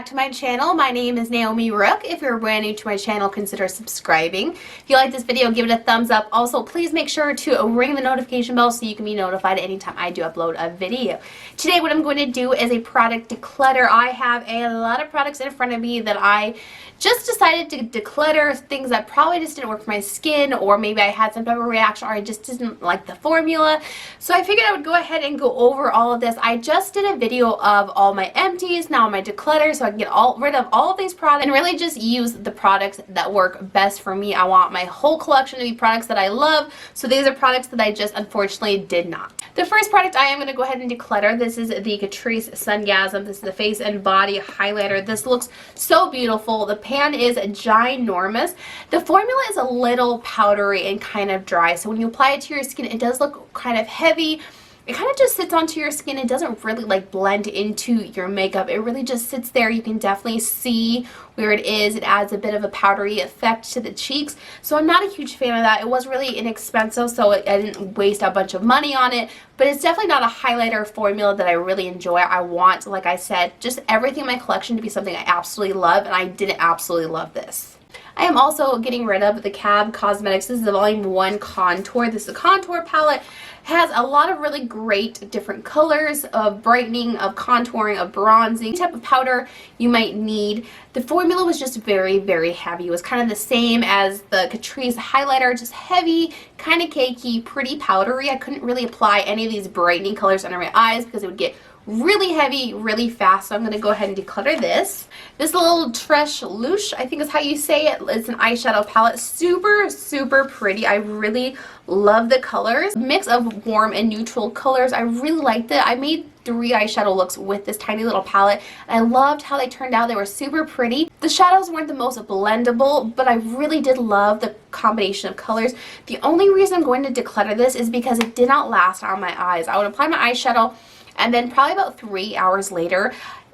back to my channel. My name is Naomi Rook. If you're brand new to my channel, consider subscribing. If you like this video, give it a thumbs up. Also, please make sure to ring the notification bell so you can be notified anytime I do upload a video. Today, what I'm going to do is a product declutter. I have a lot of products in front of me that I just decided to declutter, things that probably just didn't work for my skin, or maybe I had some type of reaction, or I just didn't like the formula. So I figured I would go ahead and go over all of this. I just did a video of all my empties, now my declutter, so I can get rid of all of these products and really just use the products that work best for me. I want my whole collection to be products that I love, so these are products that I just unfortunately did not. The first product I am going to go ahead and declutter, this is the Catrice Sungasm. This is the face and body highlighter. This looks so beautiful. The pan is ginormous. The formula is a little powdery and kind of dry, so when you apply it to your skin, it does look kind of heavy. It kind of just sits onto your skin. It doesn't really like blend into your makeup. It really just sits there. You can definitely see where it is. It adds a bit of a powdery effect to the cheeks. So I'm not a huge fan of that. It was really inexpensive, so I didn't waste a bunch of money on it. But it's definitely not a highlighter formula that I really enjoy. I want, like I said, just everything in my collection to be something I absolutely love, and I didn't absolutely love this. I am also getting rid of the Cab Cosmetics. This is the Volume 1 Contour. This is a contour palette. Has a lot of really great different colors of brightening, of contouring, of bronzing, any type of powder you might need. The formula was just very, very heavy. It was kind of the same as the Catrice highlighter, just heavy, kind of cakey, pretty powdery. I couldn't really apply any of these brightening colors under my eyes because it would get really heavy really fast, so I'm going to go ahead and declutter this. This little Tresh Louche, I think is how you say it. It's an eyeshadow palette. Super, super pretty. I really love the colors. Mix of warm and neutral colors. I really liked it. I made 3 eyeshadow looks with this tiny little palette, and I loved how they turned out. They were super pretty. The shadows weren't the most blendable, but I really did love the combination of colors. The only reason I'm going to declutter this is because it did not last on my eyes. I would apply my eyeshadow, and then probably about 3 hours later,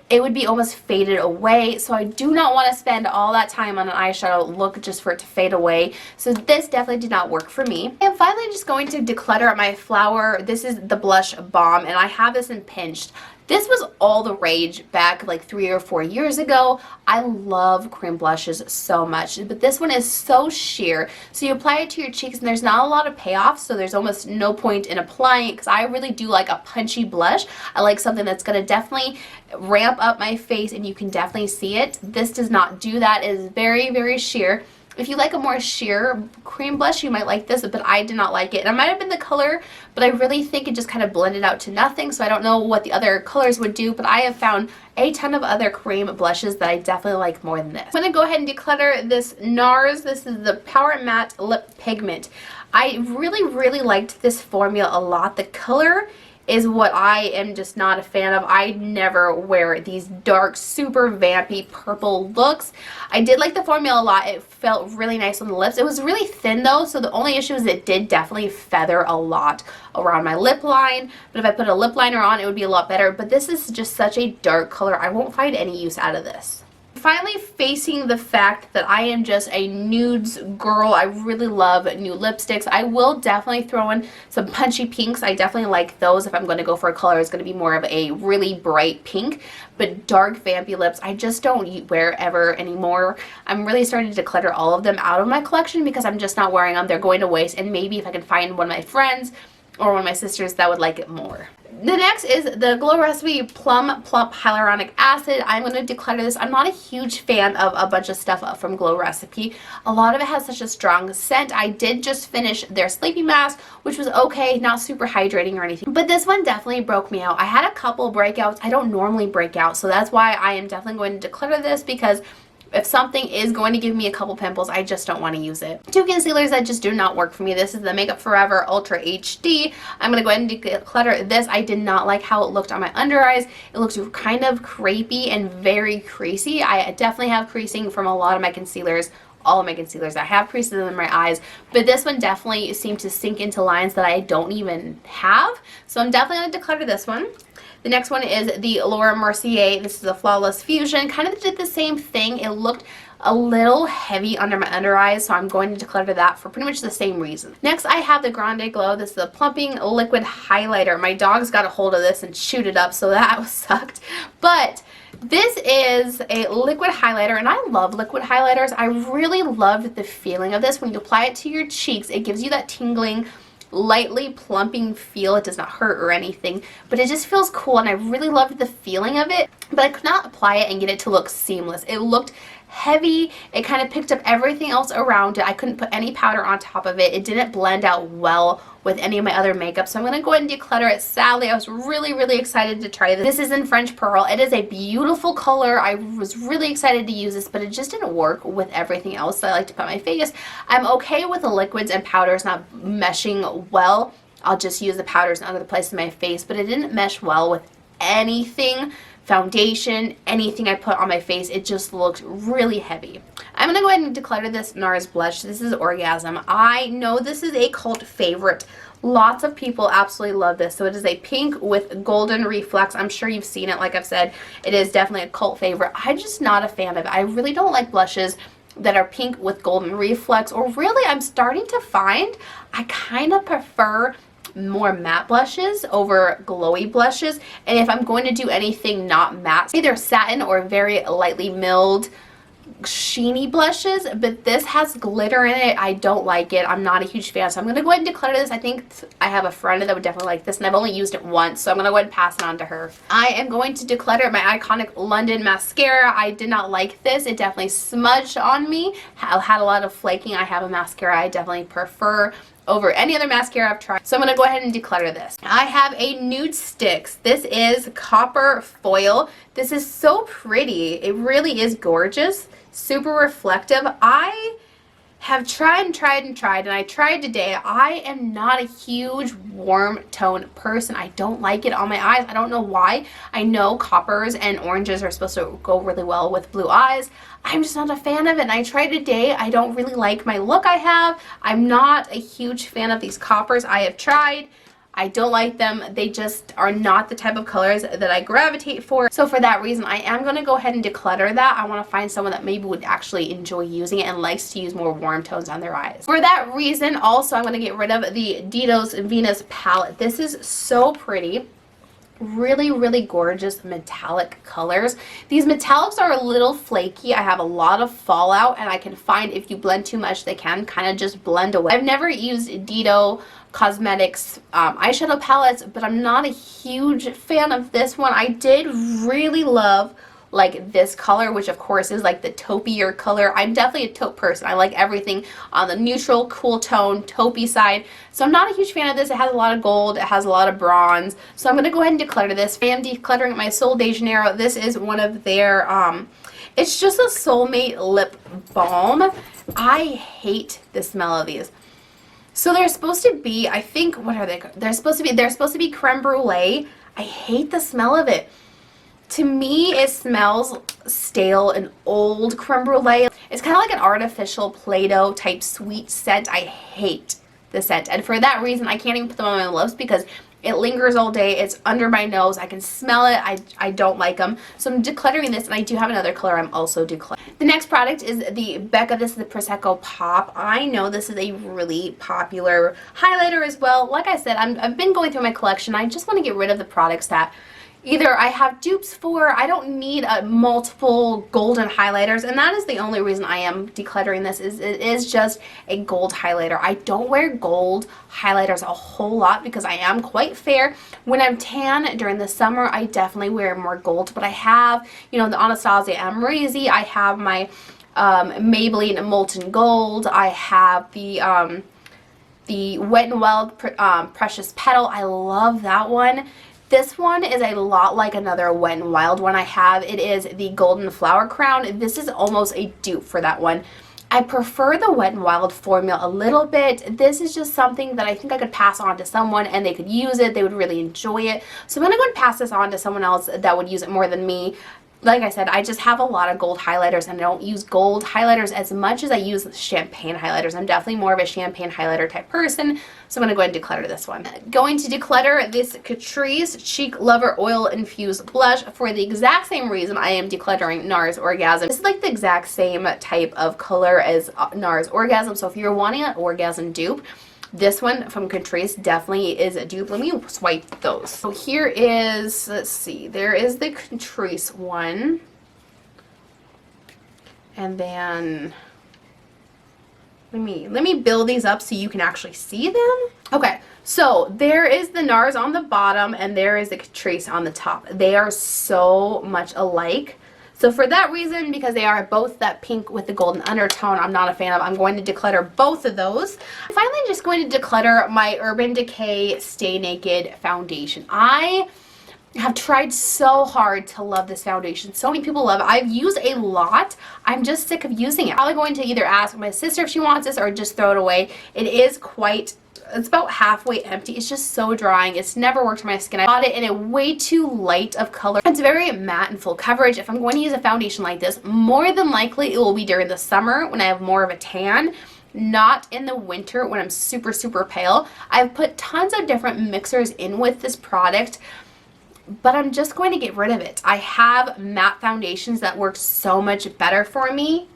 it would be almost faded away. So I do not want to spend all that time on an eyeshadow look just for it to fade away. So this definitely did not work for me. And finally, just going to declutter my flower. This is the blush Balm, and I have this in Pinched. This was all the rage back like 3 or 4 years ago. I love cream blushes so much, but this one is so sheer. So you apply it to your cheeks, and there's not a lot of payoff, so there's almost no point in applying it because I really do like a punchy blush. I like something that's going to definitely ramp up my face, and you can definitely see it. This does not do that. It is very, very sheer. If you like a more sheer cream blush, you might like this, but I did not like it. And it might have been the color, but I really think it just kind of blended out to nothing, so I don't know what the other colors would do, but I have found a ton of other cream blushes that I definitely like more than this. I'm going to go ahead and declutter this Nars. This is the Power Matte Lip Pigment. I really, really liked this formula a lot. The color is what I am just not a fan of. I never wear these dark, super vampy purple looks. I did like the formula a lot. It felt really nice on the lips. It was really thin though, so the only issue is it did definitely feather a lot around my lip line. But if I put a lip liner on, it would be a lot better. But this is just such a dark color. I won't find any use out of this. Finally, facing the fact that I am just a nudes girl. I really love nude lipsticks. I will definitely throw in some punchy pinks. I definitely like those. If I'm going to go for a color, it's going to be more of a really bright pink. But dark vampy lips, I just don't wear ever anymore. I'm really starting to declutter all of them out of my collection because I'm just not wearing them. They're going to waste, and maybe if I can find one of my friends or one of my sisters that would like it more. The next is the Glow Recipe Plum Plump Hyaluronic Acid. I'm going to declutter this. I'm not a huge fan of a bunch of stuff from Glow Recipe. A lot of it has such a strong scent. I did just finish their Sleepy Mask, which was okay, not super hydrating or anything. But this one definitely broke me out. I had a couple breakouts. I don't normally break out, so that's why I am definitely going to declutter this, because if something is going to give me a couple pimples, I just don't want to use it. 2 concealers that just do not work for me. This is the Makeup Forever Ultra HD. I'm going to go ahead and declutter this. I did not like how it looked on my under eyes. It looked kind of crepey and very creasy. I definitely have creasing from a lot of my concealers. All of my concealers, I have creases in my eyes, but this one definitely seemed to sink into lines that I don't even have. So I'm definitely going to declutter this one. The next one is the Laura Mercier. This is a Flawless Fusion. Kind of did the same thing. It looked a little heavy under my under eyes, so I'm going to declutter that for pretty much the same reason. Next, I have the Grande Glow. This is a Plumping Liquid Highlighter. My dogs got a hold of this and chewed it up, so that sucked. But This is a liquid highlighter, and I love liquid highlighters. I really loved the feeling of this. When you apply it to your cheeks, it gives you that tingling, lightly plumping feel. It does not hurt or anything, but it just feels cool, and I really loved the feeling of it, but I could not apply it and get it to look seamless. It looked heavy. It kind of picked up everything else around it. I couldn't put any powder on top of it. It didn't blend out well with any of my other makeup, so I'm going to go ahead and declutter it. Sadly, I was really excited to try this. This is in French Pearl. It is a beautiful color. I was really excited to use this, but it just didn't work with everything else that I like to put on my face. I'm okay with the liquids and powders not meshing well. I'll just use the powders in other places in my face, but it didn't mesh well with anything. Foundation, anything I put on my face, it just looked really heavy. I'm going to go ahead and declutter this Nars blush. This is Orgasm. I know this is a cult favorite. Lots of people absolutely love this. So it is a pink with golden reflex. I'm sure you've seen it. Like I've said, it is definitely a cult favorite. I'm just not a fan of it. I really don't like blushes that are pink with golden reflex, or really I'm starting to find I kind of prefer more matte blushes over glowy blushes. And if I'm going to do anything not matte, either satin or very lightly milled sheeny blushes, but this has glitter in it. I don't like it. I'm not a huge fan, so I'm going to go ahead and declutter this. I think I have a friend that would definitely like this, and I've only used it once, so I'm going to go ahead and pass it on to her. I am going to declutter my iconic London mascara. I did not like this. It definitely smudged on me. I had a lot of flaking. I have a mascara I definitely prefer over any other mascara I've tried. So I'm going to go ahead and declutter this. I have a Nude Sticks. This is Copper Foil. This is so pretty. It really is gorgeous. Super reflective. I have tried and I tried today. I am not a huge warm tone person. I don't like it on my eyes. I don't know why. I know coppers and oranges are supposed to go really well with blue eyes. I'm just not a fan of it, and I tried today. I don't really like my look I have. I'm not a huge fan of these coppers. I have tried. I don't like them. They just are not the type of colors that I gravitate for. So for that reason, I am going to go ahead and declutter that. I want to find someone that maybe would actually enjoy using it and likes to use more warm tones on their eyes. For that reason, also, I'm going to get rid of the Dido's Venus palette. This is so pretty. Really gorgeous metallic colors. These metallics are a little flaky. I have a lot of fallout, and I can find if you blend too much, they can kind of just blend away. I've never used Dido Cosmetics eyeshadow palettes, but I'm not a huge fan of this one. I did really love like this color, which of course is like the taupier color. I'm definitely a taupe person. I like everything on the neutral, cool tone, taupey side. So I'm not a huge fan of this. It has a lot of gold. It has a lot of bronze. So I'm going to go ahead and declutter this. I am decluttering my Sol de Janeiro. This is one of their, it's just a Soulmate lip balm. I hate the smell of these. So they're supposed to be, I think, what are they? They're supposed to be creme brulee. I hate the smell of it. To me, it smells stale and old creme brulee. It's kind of like an artificial Play-Doh type sweet scent. I hate the scent. And for that reason, I can't even put them on my lips because it lingers all day. It's under my nose. I can smell it. I don't like them. So I'm decluttering this, and I do have another color I'm also decluttering. The next product is the Becca. This is the Prosecco Pop. I know this is a really popular highlighter as well. Like I said, I've been going through my collection. I just want to get rid of the products that either I have dupes for. I don't need multiple golden highlighters, and that is the only reason I am decluttering this. It is just a gold highlighter. I don't wear gold highlighters a whole lot because I am quite fair. When I'm tan during the summer, I definitely wear more gold, but I have, you know, the Anastasia Amrezy. I have my Maybelline Molten Gold. I have the Wet n Wild Precious Petal. I love that one. This one is a lot like another Wet n Wild one I have. It is the Golden Flower Crown. This is almost a dupe for that one. I prefer the Wet n Wild formula a little bit. This is just something that I think I could pass on to someone and they could use it. They would really enjoy it. So I'm going to go and pass this on to someone else that would use it more than me. Like I said, I just have a lot of gold highlighters, and I don't use gold highlighters as much as I use champagne highlighters. I'm definitely more of a champagne highlighter type person, so I'm going to go ahead and declutter this one. Going to declutter this Catrice Chic Lover Oil Infused Blush for the exact same reason I am decluttering Nars Orgasm. This is like the exact same type of color as Nars Orgasm, so if you're wanting an orgasm dupe, This one from Catrice definitely is a dupe. Let me swipe those. So here is, let's see, there is the Catrice one. And then let me build these up so you can actually see them. Okay, so there is the Nars on the bottom and there is the Catrice on the top. They are so much alike. So for that reason, because they are both that pink with the golden undertone, I'm not a fan of. I'm going to declutter both of those. I'm finally just going to declutter my Urban Decay Stay Naked foundation. I have tried so hard to love this foundation. So many people love it. I've used a lot. I'm just sick of using it. I'm probably going to either ask my sister if she wants this or just throw it away. It is quite, it's about halfway empty. It's just so drying. It's never worked on my skin. I bought it in a way too light of color. It's very matte and full coverage. If I'm going to use a foundation like this, more than likely it will be during the summer when I have more of a tan, not in the winter when I'm super, super pale. I've put tons of different mixers in with this product, but I'm just going to get rid of it. I have matte foundations that work so much better for me.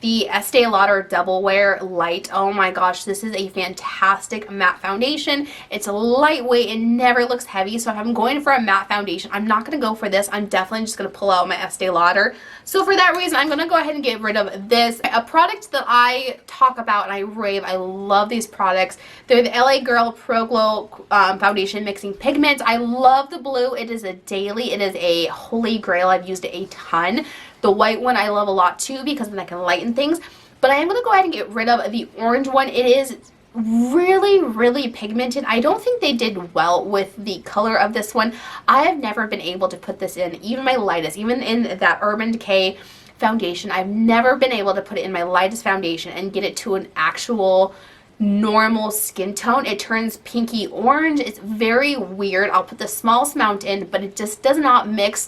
The Estee Lauder Double Wear Light, oh my gosh, this is a fantastic matte foundation. It's lightweight, it never looks heavy, so if I'm going for a matte foundation, I'm not going to go for this. I'm definitely just going to pull out my Estee Lauder. So for that reason, I'm going to go ahead and get rid of this. A product that I talk about and I rave, I love these products. They're the LA Girl Pro Glow Foundation Mixing Pigment. I love the blue. It is a daily. It is a holy grail. I've used it a ton. The white one I love a lot too because then I can lighten things. But I am going to go ahead and get rid of the orange one. It is really, really pigmented. I don't think they did well with the color of this one. I have never been able to put this in, even my lightest, even in that Urban Decay foundation. I've never been able to put it in my lightest foundation and get it to an actual normal skin tone. It turns pinky orange. It's very weird. I'll put the smallest amount in, but it just does not mix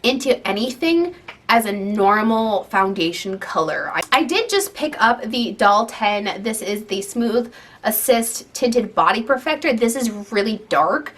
into anything as a normal foundation color. I did just pick up the Doll 10. This is the Smooth Assist Tinted Body Perfector. This is really dark.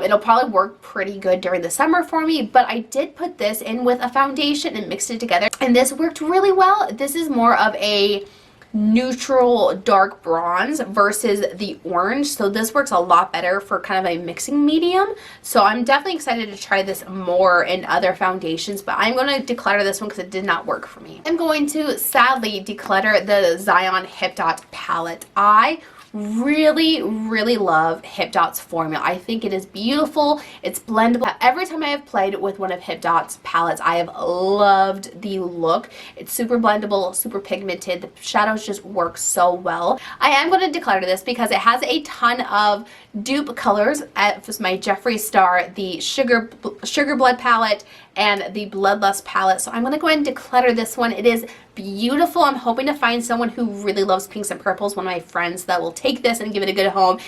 It'll probably work pretty good during the summer for me, but I did put this in with a foundation and mixed it together, and this worked really well. This is more of a neutral dark bronze versus the orange, so this works a lot better for kind of a mixing medium. So I'm definitely excited to try this more in other foundations, but I'm going to declutter this one because it did not work for me. I'm going to sadly declutter the Zion Hip Dot palette. I really, really love Hip Dot's formula. I think it is beautiful. It's blendable. Every time I have played with one of Hip Dot's palettes, I have loved the look. It's super blendable, super pigmented. The shadows just work so well. I am going to declutter this because it has a ton of dupe colors. It was my Jeffree Star, the Sugar Blood palette, and the Bloodlust palette. So I'm going to go ahead and declutter this one. It is beautiful. I'm hoping to find someone who really loves pinks and purples, one of my friends, that will take this and give it a good home.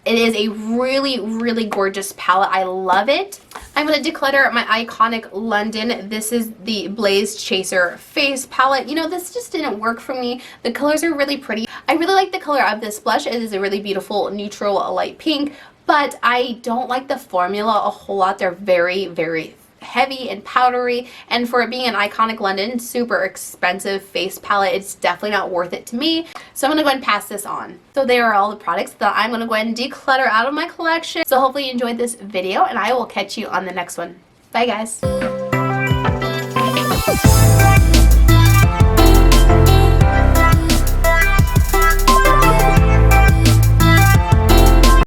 It is a really, really gorgeous palette. I love it. I'm going to declutter my iconic London. This is the Blaze Chaser Face palette. You know, this just didn't work for me. The colors are really pretty. I really like the color of this blush. It is a really beautiful neutral light pink, but I don't like the formula a whole lot. They're very, very heavy and powdery, and for it being an iconic London super expensive face palette, it's definitely not worth it to me. So I'm going to go ahead and pass this on. So there are all the products that I'm going to go ahead and declutter out of my collection. So hopefully you enjoyed this video, and I will catch you on the next one. Bye guys.